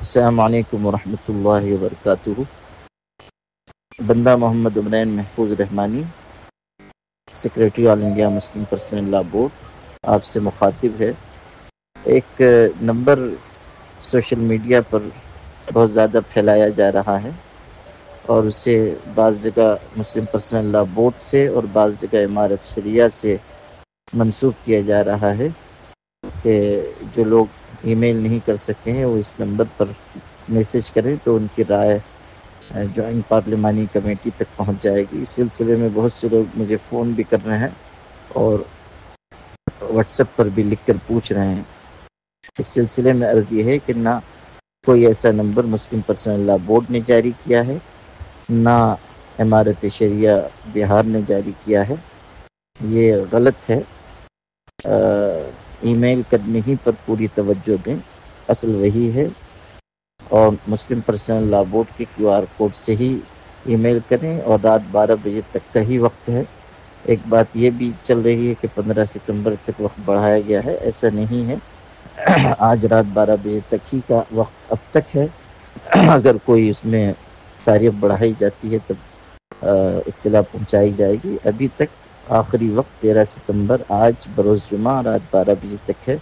السلام علیکم ورحمۃ اللہ وبرکاتہ۔ بندہ محمد عمرین محفوظ رحمانی، سیکریٹری آل انڈیا مسلم پرسنل لا بورڈ، آپ سے مخاطب ہے۔ ایک نمبر سوشل میڈیا پر بہت زیادہ پھیلایا جا رہا ہے اور اسے بعض جگہ مسلم پرسنل لا بورڈ سے اور بعض جگہ امارت شریعہ سے منسوب کیا جا رہا ہے کہ جو لوگ ای میل نہیں کر سکتے ہیں وہ اس نمبر پر میسج کریں تو ان کی رائے جوائنٹ پارلیمانی کمیٹی تک پہنچ جائے گی۔ اس سلسلے میں بہت سے لوگ مجھے فون بھی کر رہے ہیں اور واٹس ایپ پر بھی لکھ کر پوچھ رہے ہیں۔ اس سلسلے میں عرض یہ ہے کہ نہ کوئی ایسا نمبر مسلم پرسنل لا بورڈ نے جاری کیا ہے، نہ امارت شریعہ بہار نے جاری کیا ہے، یہ غلط ہے۔ ای میل کرنے ہی پر پوری توجہ دیں، اصل وہی ہے، اور مسلم پرسنل لا بورڈ کے کیو آر کوڈ سے ہی ای میل کریں، اور رات 12 بجے تک کا ہی وقت ہے۔ ایک بات یہ بھی چل رہی ہے کہ 15 ستمبر تک وقت بڑھایا گیا ہے، ایسا نہیں ہے، آج رات 12 بجے تک ہی کا وقت اب تک ہے۔ اگر کوئی اس میں تاریخ بڑھائی جاتی ہے تب اطلاع پہنچائی جائے گی۔ ابھی تک آخری وقت 13 ستمبر آج بروز جمعہ رات 12 بجے تک ہے۔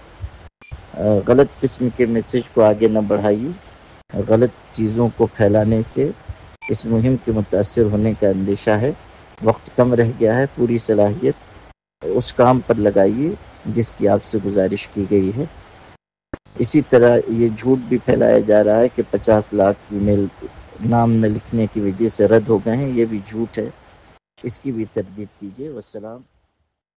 غلط قسم کے میسج کو آگے نہ بڑھائیے، غلط چیزوں کو پھیلانے سے اس مہم کے متاثر ہونے کا اندیشہ ہے۔ وقت کم رہ گیا ہے، پوری صلاحیت اس کام پر لگائیے جس کی آپ سے گزارش کی گئی ہے۔ اسی طرح یہ جھوٹ بھی پھیلایا جا رہا ہے کہ 50 لاکھ ای میل نام نہ لکھنے کی وجہ سے رد ہو گئے ہیں، یہ بھی جھوٹ ہے، اس کی بھی تردید کیجیے۔ والسلام۔